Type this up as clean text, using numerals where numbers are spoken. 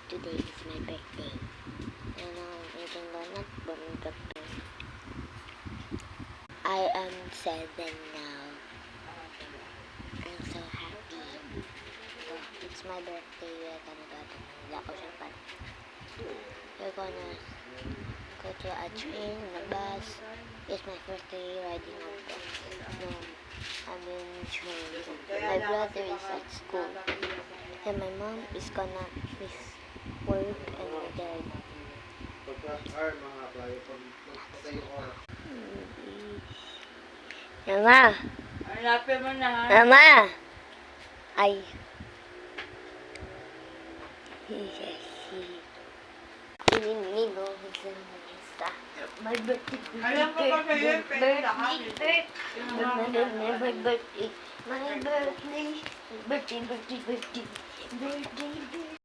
today is my birthday. And I'm eating donut, burning cupcake. I am 7 now. I'm so happy. So, it's my birthday. We're gonna go to the ocean park. We're gonna go to a train, a bus. It's my first day riding a bus. No, I'm in train. My brother is at school. And my mom is gonna miss work and my dad. Mama! Hanapin mo na, ha? Mama! Ay. My birthday. Alam ko pa kayo, pero lahat. My birthday. My birthday. Birthday.